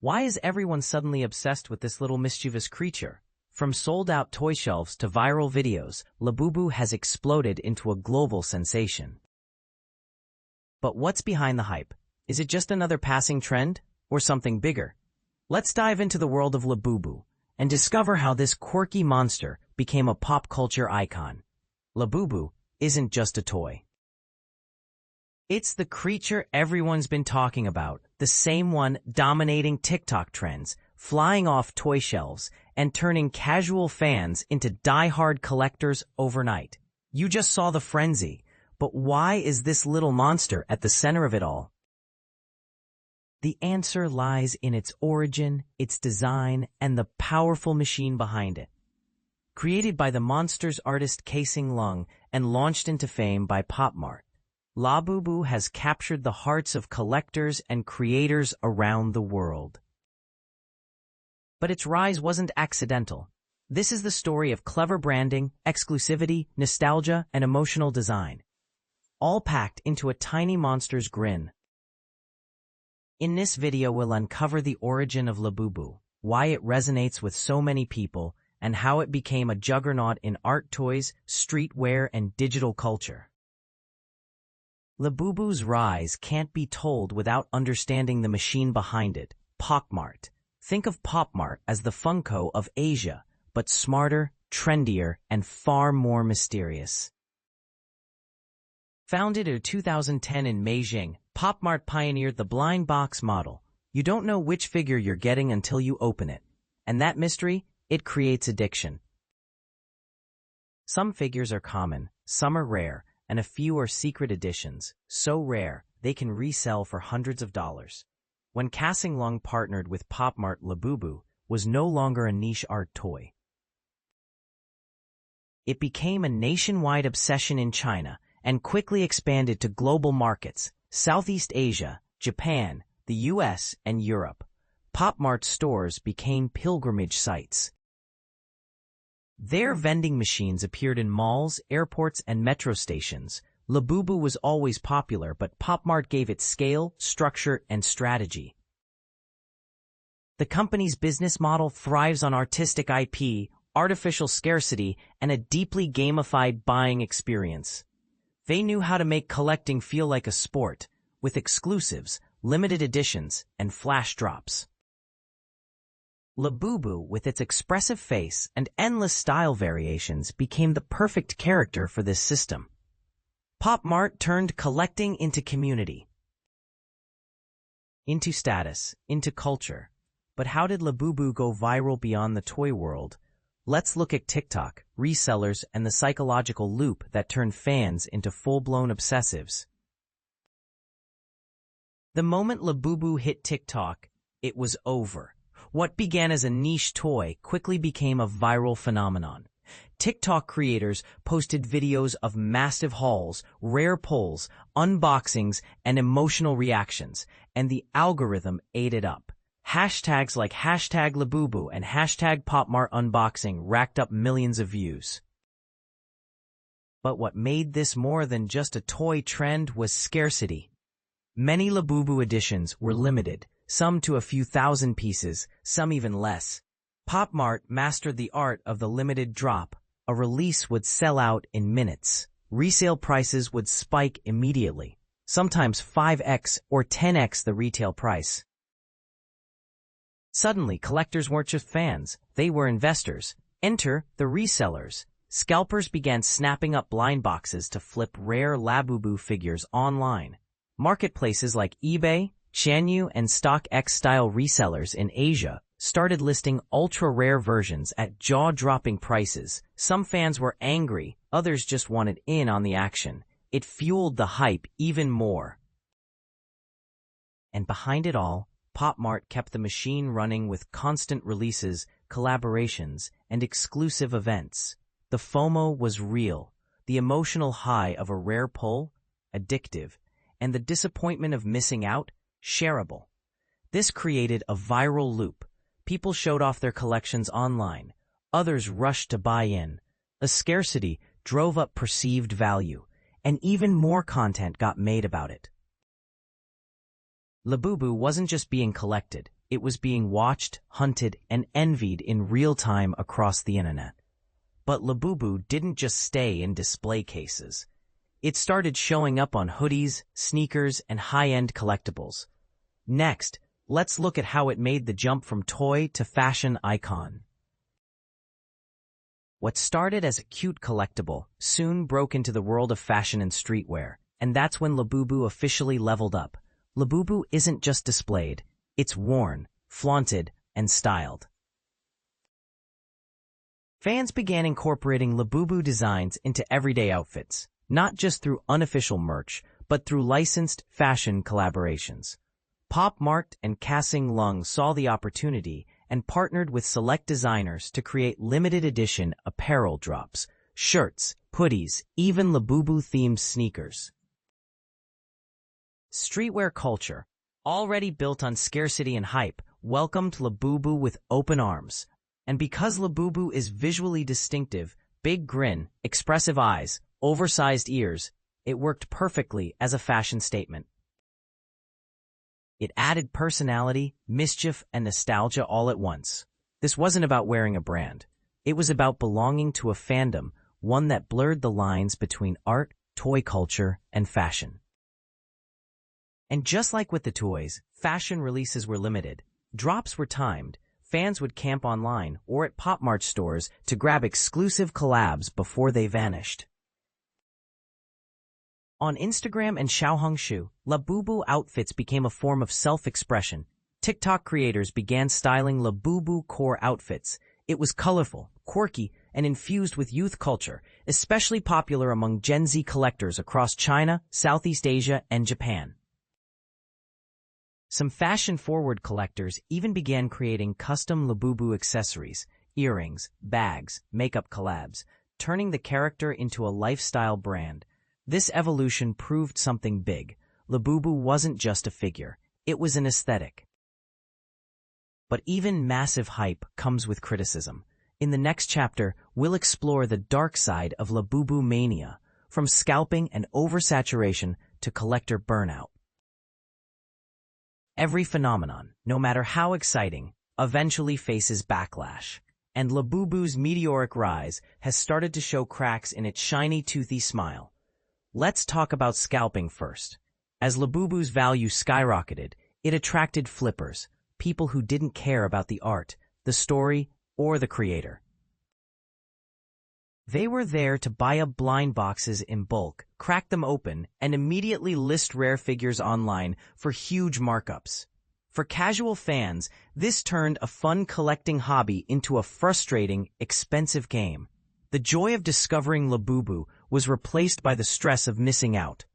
Why is everyone suddenly obsessed with this little mischievous creature? From sold-out toy shelves to viral videos, Labubu has exploded into a global sensation. But what's behind the hype? Is it just another passing trend, or something bigger? Let's dive into the world of Labubu and discover how this quirky monster became a pop culture icon. Labubu isn't just a toy. It's the creature everyone's been talking about, the same one dominating TikTok trends, flying off toy shelves, and turning casual fans into die-hard collectors overnight. You just saw the frenzy, but why is this little monster at the center of it all? The answer lies in its origin, its design, and the powerful machine behind it. Created by the monster's artist Kasing Lung and launched into fame by Mart, Labubu has captured the hearts of collectors and creators around the world. But its rise wasn't accidental. This is the story of clever branding, exclusivity, nostalgia, and emotional design, all packed into a tiny monster's grin. In this video, we'll uncover the origin of Labubu, why it resonates with so many people, and how it became a juggernaut in art toys, streetwear, and digital culture. Labubu's rise can't be told without understanding the machine behind it, Mart. Think of Mart as the Funko of Asia, but smarter, trendier, and far more mysterious. Founded in 2010 in Beijing, Mart pioneered the blind box model. You don't know which figure you're getting until you open it. And that mystery, it creates addiction. Some figures are common, some are rare, and a few are secret editions, so rare they can resell for hundreds of dollars. When Kasing Lung partnered with Mart, Labubu was no longer a niche art toy. It became a nationwide obsession in China and quickly expanded to global markets, Southeast Asia, Japan, the US, and Europe. Mart stores became pilgrimage sites. Their vending machines appeared in malls, airports, and metro stations. Labubu was always popular, but Mart gave it scale, structure, and strategy. The company's business model thrives on artistic IP, artificial scarcity, and a deeply gamified buying experience. They knew how to make collecting feel like a sport, with exclusives, limited editions, and flash drops. Labubu, with its expressive face and endless style variations, became the perfect character for this system. Mart turned collecting into community, into status, into culture. But how did Labubu go viral beyond the toy world? Let's look at TikTok, resellers, and the psychological loop that turned fans into full-blown obsessives. The moment Labubu hit TikTok, it was over. What began as a niche toy quickly became a viral phenomenon. TikTok creators posted videos of massive hauls, rare pulls, unboxings, and emotional reactions, and the algorithm ate it up. Hashtags like #Labubu and #PopMart unboxing racked up millions of views. But what made this more than just a toy trend was scarcity. Many Labubu editions were limited, some to a few thousand pieces, some even less. Mart mastered the art of the limited drop. A release would sell out in minutes. Resale prices would spike immediately, sometimes 5x or 10x the retail price. Suddenly, collectors weren't just fans, they were investors. Enter the resellers. Scalpers began snapping up blind boxes to flip rare Labubu figures online. Marketplaces like eBay, Chanyu, and StockX-style resellers in Asia started listing ultra-rare versions at jaw-dropping prices. Some fans were angry, others just wanted in on the action. It fueled the hype even more. And behind it all, Mart kept the machine running with constant releases, collaborations, and exclusive events. The FOMO was real, the emotional high of a rare pull, addictive, and the disappointment of missing out, shareable. This created a viral loop. People showed off their collections online. Others rushed to buy in. A scarcity drove up perceived value, and even more content got made about it. Labubu wasn't just being collected, it was being watched, hunted, and envied in real time across the internet. But Labubu didn't just stay in display cases. It started showing up on hoodies, sneakers, and high-end collectibles. Next, let's look at how it made the jump from toy to fashion icon. What started as a cute collectible soon broke into the world of fashion and streetwear, and that's when Labubu officially leveled up. Labubu isn't just displayed, it's worn, flaunted, and styled. Fans began incorporating Labubu designs into everyday outfits, not just through unofficial merch, but through licensed fashion collaborations. Mart and Kasing Lung saw the opportunity and partnered with select designers to create limited edition apparel drops, shirts, hoodies, even Labubu-themed sneakers. Streetwear culture, already built on scarcity and hype, welcomed Labubu with open arms. And because Labubu is visually distinctive, big grin, expressive eyes, oversized ears, it worked perfectly as a fashion statement. It added personality, mischief, and nostalgia all at once. This wasn't about wearing a brand. It was about belonging to a fandom, one that blurred the lines between art, toy culture, and fashion. And just like with the toys, fashion releases were limited. Drops were timed. Fans would camp online or at Mart stores to grab exclusive collabs before they vanished. On Instagram and Xiaohongshu, Labubu outfits became a form of self-expression. TikTok creators began styling Labubu core outfits. It was colorful, quirky, and infused with youth culture, especially popular among Gen Z collectors across China, Southeast Asia, and Japan. Some fashion-forward collectors even began creating custom Labubu accessories, earrings, bags, makeup collabs, turning the character into a lifestyle brand. This evolution proved something big. Labubu wasn't just a figure, it was an aesthetic. But even massive hype comes with criticism. In the next chapter, we'll explore the dark side of Labubu mania, from scalping and oversaturation to collector burnout. Every phenomenon, no matter how exciting, eventually faces backlash, and Labubu's meteoric rise has started to show cracks in its shiny, toothy smile. Let's talk about scalping first. As Labubu's value skyrocketed, it attracted flippers, people who didn't care about the art, the story, or the creator. They were there to buy up blind boxes in bulk, crack them open, and immediately list rare figures online for huge markups. For casual fans, this turned a fun collecting hobby into a frustrating, expensive game. The joy of discovering Labubu was replaced by the stress of missing out.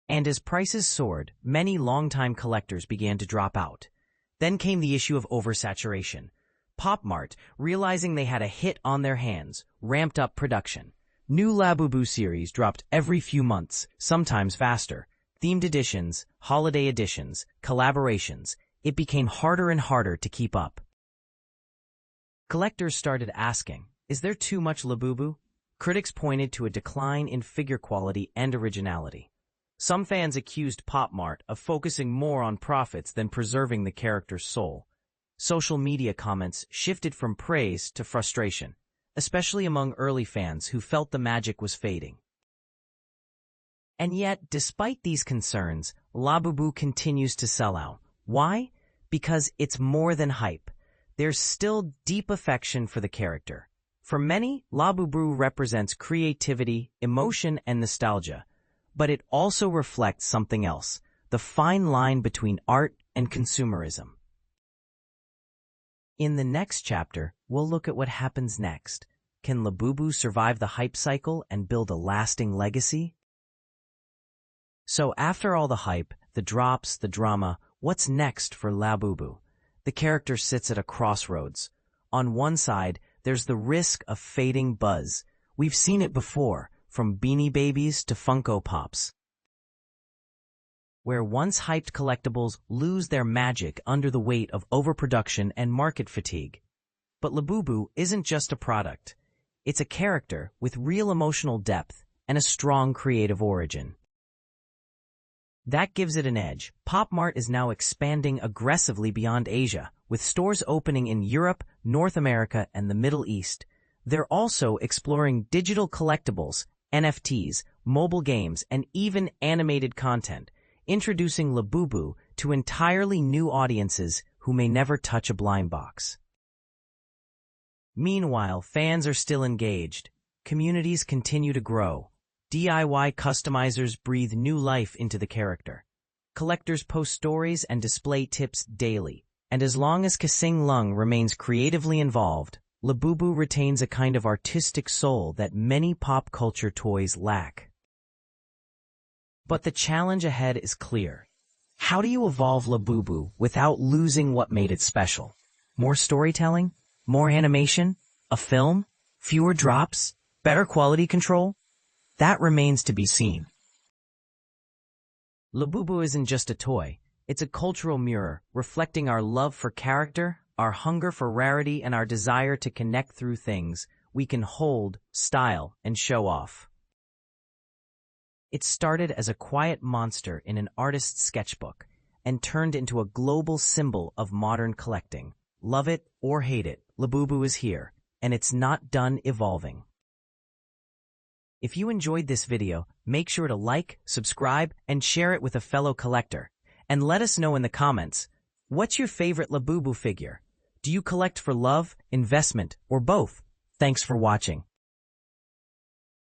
And as prices soared, many longtime collectors began to drop out. Then came the issue of oversaturation. Mart, realizing they had a hit on their hands, ramped up production. New Labubu series dropped every few months, sometimes faster. Themed editions, holiday editions, collaborations. It became harder and harder to keep up. Collectors started asking, is there too much Labubu? Critics pointed to a decline in figure quality and originality. Some fans accused Mart of focusing more on profits than preserving the character's soul. Social media comments shifted from praise to frustration, especially among early fans who felt the magic was fading. And yet, despite these concerns, Labubu continues to sell out. Why? Because it's more than hype. There's still deep affection for the character. For many, Labubu represents creativity, emotion, and nostalgia. But it also reflects something else, the fine line between art and consumerism. In the next chapter, we'll look at what happens next. Can Labubu survive the hype cycle and build a lasting legacy? So after all the hype, the drops, the drama, what's next for Labubu? The character sits at a crossroads. On one side, there's the risk of fading buzz. We've seen it before, from Beanie Babies to Funko Pops, where once hyped collectibles lose their magic under the weight of overproduction and market fatigue. But Labubu isn't just a product. It's a character with real emotional depth and a strong creative origin. That gives it an edge. Mart is now expanding aggressively beyond Asia, with stores opening in Europe, North America, and the Middle East. They're also exploring digital collectibles, NFTs, mobile games, and even animated content, introducing Labubu to entirely new audiences who may never touch a blind box. Meanwhile, fans are still engaged. Communities continue to grow. DIY customizers breathe new life into the character. Collectors post stories and display tips daily. And as long as Kasing Lung remains creatively involved, Labubu retains a kind of artistic soul that many pop culture toys lack. But the challenge ahead is clear. How do you evolve Labubu without losing what made it special? More storytelling? More animation? A film? Fewer drops? Better quality control? That remains to be seen. Labubu isn't just a toy. It's a cultural mirror, reflecting our love for character, our hunger for rarity, and our desire to connect through things we can hold, style, and show off. It started as a quiet monster in an artist's sketchbook and turned into a global symbol of modern collecting. Love it or hate it, Labubu is here, and it's not done evolving. If you enjoyed this video, make sure to like, subscribe, and share it with a fellow collector. And let us know in the comments, what's your favorite Labubu figure? Do you collect for love, investment, or both? Thanks for watching.